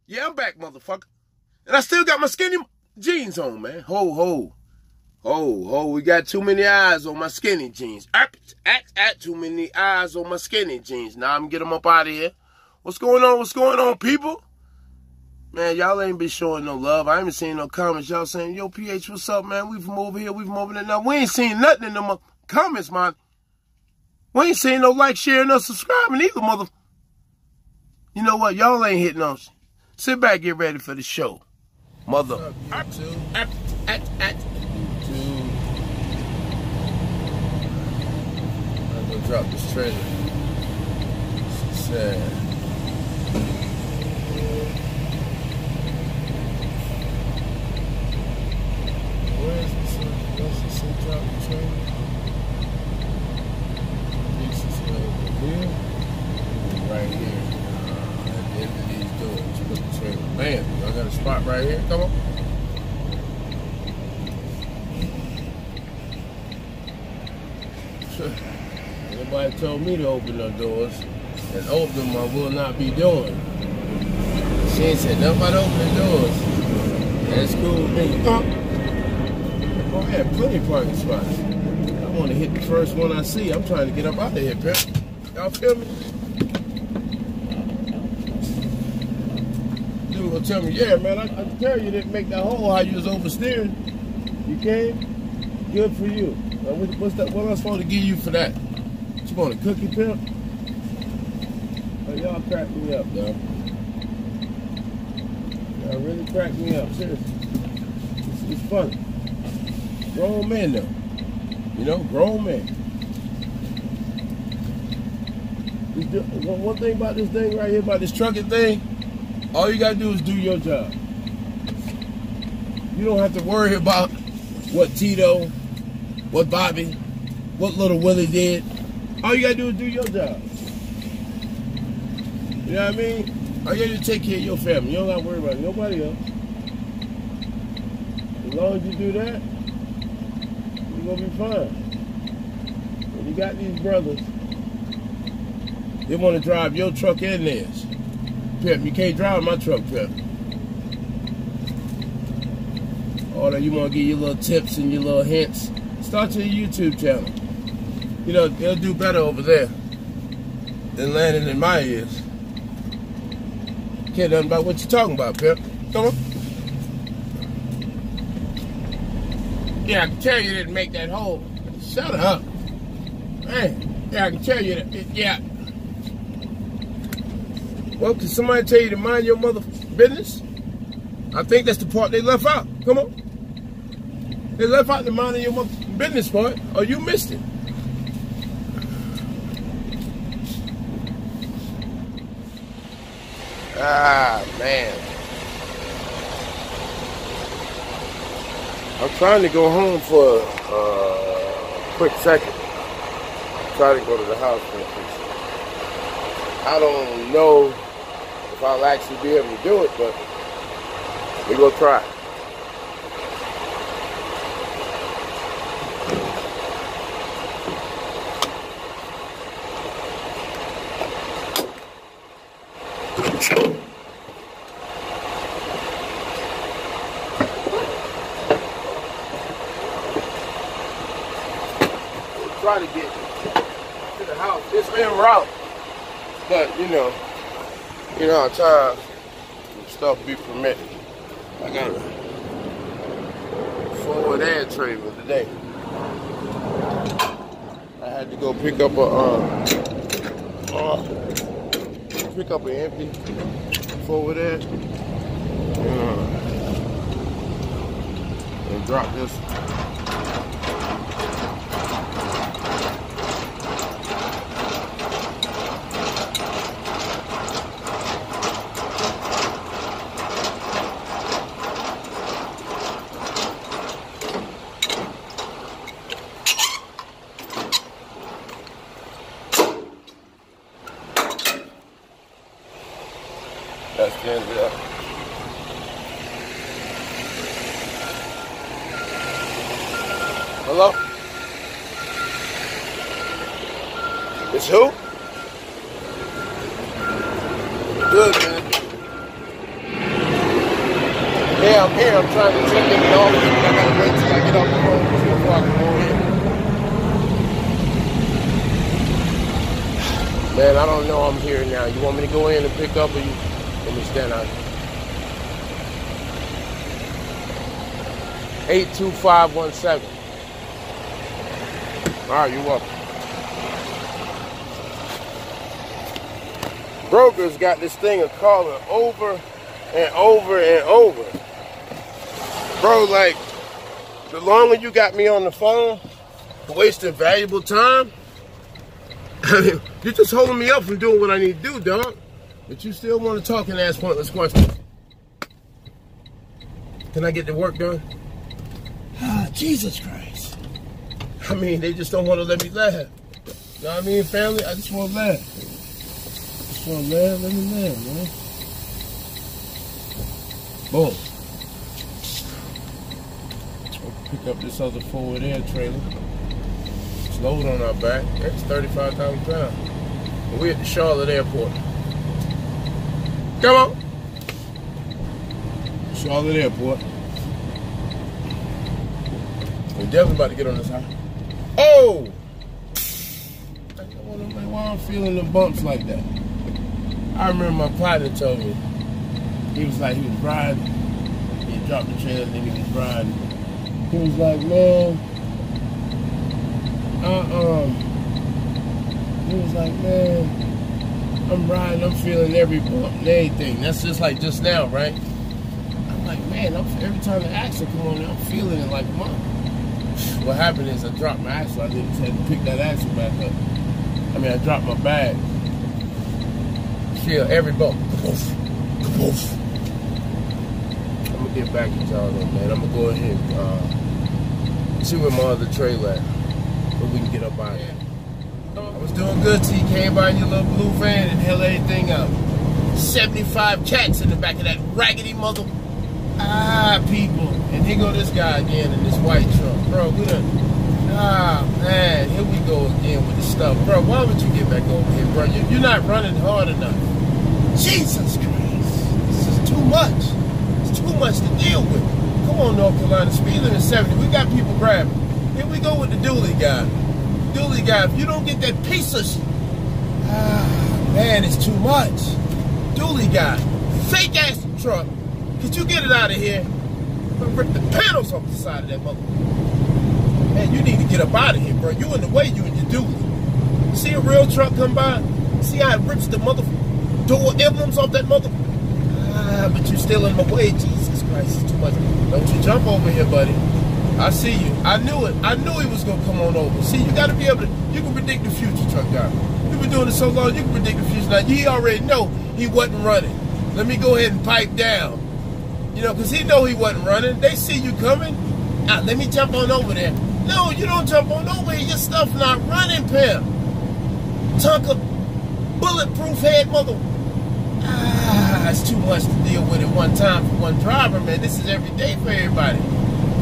Yeah, I'm back, motherfucker. And I still got my skinny jeans on, man. Ho, ho. Ho, ho. We got too many eyes on my skinny jeans. Too many eyes on my skinny jeans. Now I'm going to get them up out of here. What's going on? What's going on, people? Man, y'all ain't been showing no love. I ain't been seeing no comments. Y'all saying, yo, PH, what's up, man? We from over here. We from over there. Now, we ain't seen nothing in them comments, man. We ain't seen no like, sharing, or subscribing either, mother. You know what? Y'all ain't hitting on. Sit back, get ready for the show. Mother. I'm gonna drop this trailer. It's sad. Where is this? Where's this drop the trailer? This is over here. Right here. At the end of these doors. Put the trailer. Bam. I got a spot right here. Come on. Nobody told me to open the doors, and open them I will not be doing. She ain't said nothing about opening doors. That's cool with me. Oh, I had plenty of parking spots. I want to hit the first one I see. I'm trying to get up out of here, pimp. Y'all feel me? Dude gonna tell me, yeah, man, I can tell you didn't make that hole how you was oversteering. You came? Good for you. What's that? What am I supposed to give you for that? You want a cookie, pimp? Oh, y'all crack me up, though. Y'all really crack me up, seriously. It's funny. Grown men, though. You know, grown men. One thing about this thing right here, about this trucking thing, all you gotta do is do your job. You don't have to worry about what Tito, what Bobby, what little Willie did. All you gotta do is do your job. You know what I mean? All you gotta do is take care of your family. You don't gotta worry about nobody else. As long as you do that, you're gonna be fine. When you got these brothers, they wanna drive your truck and theirs. Pimp, you can't drive my truck, Pimp. All that you wanna give your little tips and your little hints. Start your YouTube channel. You know, they'll do better over there than landing in my ears. Can't nothing about what you're talking about, Pimp. Come on. Yeah, I can tell you didn't make that hole. Shut up. Man, yeah, I can tell you that. Yeah. Well, can somebody tell you to mind your mother business? I think that's the part they left out. Come on. They left out the minding your mother business part, or you missed it. Ah, man. I'm trying to go home for a quick second. Try to go to the house for a quick second. I don't know if I'll actually be able to do it, but we're going to try. Try to get to the house. It's en route, but you know how times stuff be permitted. I got a forward air trailer today. I had to go pick up an empty forward air and drop this. That's the end of that. Hello? It's who? Good, man. I'm here. I'm trying to check in and all of it. I gotta wait till I get off the phone before I can go in. Man, I don't know. I'm here now. You want me to go in and pick up, or you want me to stand out here? 82517. All right, you're welcome. Brokers got this thing of calling over and over and over. Bro, like, the longer you got me on the phone, wasting valuable time, you're just holding me up from doing what I need to do, dog. But you still want to talk and ask pointless questions. Can I get the work done? Ah, Jesus Christ. I mean, they just don't want to let me laugh. You know what I mean, family? I just want to laugh. Just want to laugh, let me laugh, man. Boom. Pick up this other forward air trailer. It's load on our back. That's 35,000 pounds. And we're at the Charlotte airport. Come on. Charlotte airport. We're definitely about to get on this high. Oh! I don't know why I'm feeling the bumps like that. I remember my pilot told me, he was like, he was riding, he dropped the trailer, then he was riding. He was like, man, he was like, man, I'm riding, I'm feeling every bump and everything. That's just like just now, right? I'm like, man, every time the axle come on, I'm feeling it like a month. What happened is I dropped my axle. I didn't have to pick that axle back up. I mean, I dropped my bag. Feel every bump. Kapoof. Kapoof. I'm going to get back to y'all though, man. I'm going to go ahead and see where my other trailer at. Where we can get up out of here. I was doing good till you came by in your little blue van and held everything up. 75 cats in the back of that raggedy mother... Ah, people. And here go this guy again in this white truck. Bro, we done... Ah, man. Here we go again with this stuff. Bro, why would you get back over here, bro? You're not running hard enough. Jesus Christ. This is too much. It's too much to deal with. Come on, North Carolina. Speed limit 70. We got people grabbing. Here we go with the dually guy. Dually guy, if you don't get that piece of... Ah, man, it's too much. Dually guy. Fake-ass truck. Could you get it out of here? I'm gonna rip the panels off the side of that mother. Man, you need to get up out of here, bro. You in the way, you and your dually. You see a real truck come by? See how it rips the mother door emblems off that mother? Ah, but you still in my way. Jesus Christ, it's too much. Don't you jump over here, buddy. I see you. I knew it. I knew he was gonna come on over. See, you gotta be able to, you can predict the future, truck guy. You've been doing it so long, you can predict the future. Now, you already know he wasn't running. Let me go ahead and pipe down. You know, because he know he wasn't running. They see you coming. Ah, let me jump on over there. No, you don't jump on over here. Your stuff not running, pimp. Tonka, bulletproof head mother. Ah, it's too much to deal with at one time for one driver, man. This is every day for everybody.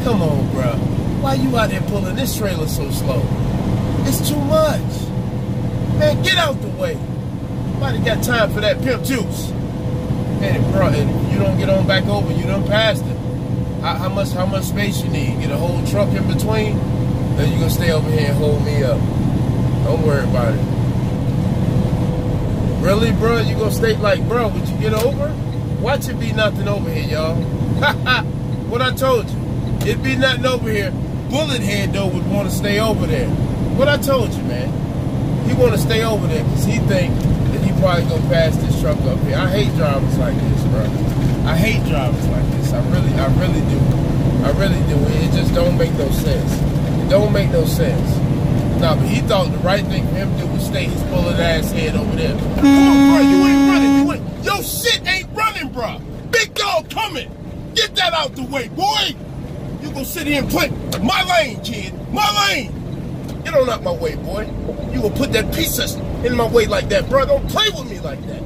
Come on, bro. Why you out there pulling this trailer so slow? It's too much. Man, get out the way. Nobody got time for that pimp juice. And bro, and you don't get on back over, you done passed it. How much space you need? Get a whole truck in between? Then you gonna stay over here and hold me up. Don't worry about it. Really, bro? You gonna stay like, bro, would you get over? Watch it be nothing over here, y'all. What I told you. It'd be nothing over here. Bullet head, though, would want to stay over there. What I told you, man. He want to stay over there because he think that he probably gonna pass this truck up here. I hate drivers like this, bro. I hate drivers like this. I really do. I really do. It just don't make no sense. It don't make no sense. Nah, but he thought the right thing for him to do was stay his bullet ass head over there. Come on, bro. You ain't running. Your shit ain't running, bro. Big dog coming. Get that out the way, boy. You gonna sit here and put my lane, kid. My lane. Get on out my way, boy. You gonna put that piece in my way like that, bro. Don't play with me like that.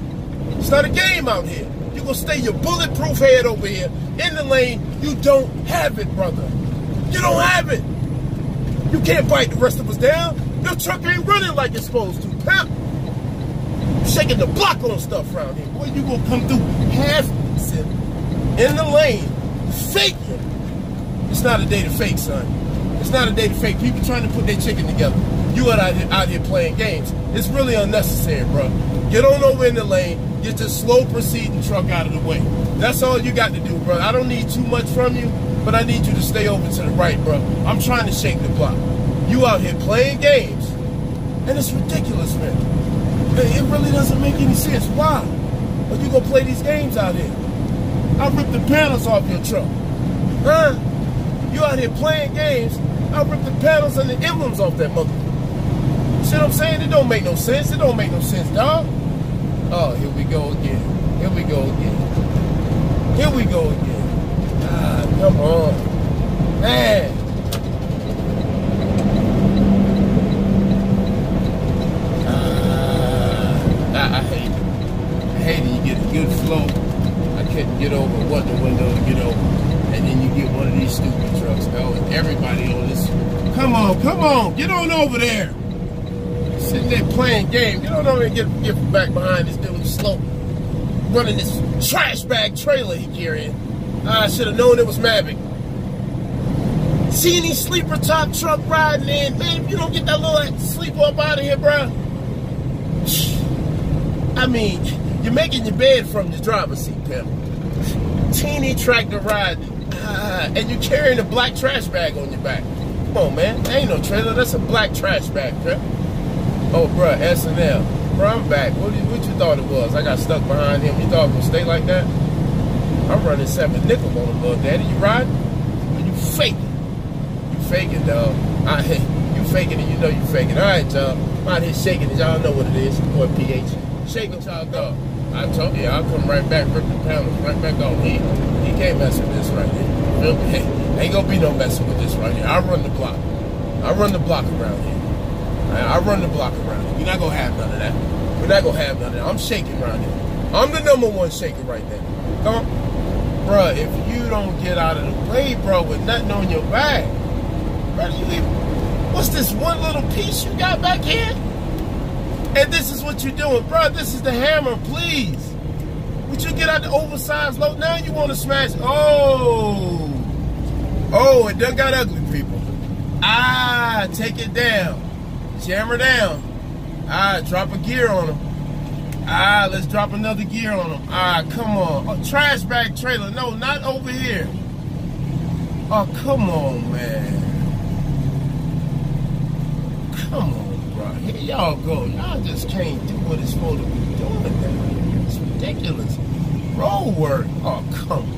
It's not a game out here. You gonna stay your bulletproof head over here in the lane. You don't have it, brother. You don't have it. You can't bite the rest of us down. Your truck ain't running like it's supposed to, pimp. Shaking the block on stuff around here. Boy, you gonna come through half in the lane, fake. It's not a day to fake, son. It's not a day to fake. People trying to put their chicken together. You are out here playing games. It's really unnecessary, bro. Get on over in the lane. Get the slow proceeding truck out of the way. That's all you got to do, bro. I don't need too much from you, but I need you to stay over to the right, bro. I'm trying to shake the block. You out here playing games, and it's ridiculous, man. It really doesn't make any sense. Why? Are you gonna play these games out here? I'll rip the panels off your truck. Huh? You out here playing games, I'll rip the panels and the emblems off that mother. See what I'm saying? It don't make no sense. It don't make no sense, dog. Oh, here we go again. Here we go again. Here we go again. Ah, come on. Man. I hate it. I hate it. You get a good flow. I couldn't get over what the window to get over. And then you get one of these stupid trucks. Oh, and everybody on this. Come on, come on. Get on over there. Sitting there playing game. Get on over and get back behind this dude slow. Running this trash bag trailer he carrying. I should have known it was Mavic. See any sleeper top truck riding in? Man, if you don't get that little sleeper up out of here, bro. I mean, you're making your bed from your driver's seat, pimp. Teeny tractor riding. And you're carrying a black trash bag on your back. Come on, man. That ain't no trailer. That's a black trash bag, pimp. Oh, bro, SNL. Bro, I'm back. What you thought it was? I got stuck behind him. You thought it would stay like that? I'm running 7 nickel on him, little daddy. You riding? Or you faking? You faking, dog. You faking and you know you faking. All right, y'all. I'm out here shaking it. Y'all know what it is. Boy, PH. Shaking y'all, dog. I told you, I'll come right back, rip the panels right back off. He can't mess with this right here. Ain't gonna be no messing with this right here. I run the block. I run the block around here. I run the block around here. We're not gonna have none of that. We're not gonna have none of that. I'm shaking around here. I'm the #1 shaker right there. Come on. Bruh, if you don't get out of the way, bro, with nothing on your back, bro, what's this one little piece you got back here? And this is what you're doing, bro. This is the hammer, please. Would you get out the oversized load? Now you want to smash. Oh, it done got ugly, people. Take it down. Hammer down. Drop a gear on him. Let's drop another gear on him. Come on. Oh, trash bag trailer. No, not over here. Oh, come on, man. Come on, bro. Here y'all go. Y'all just can't do what it's supposed to be doing now. It's ridiculous. Road work. Oh, come on.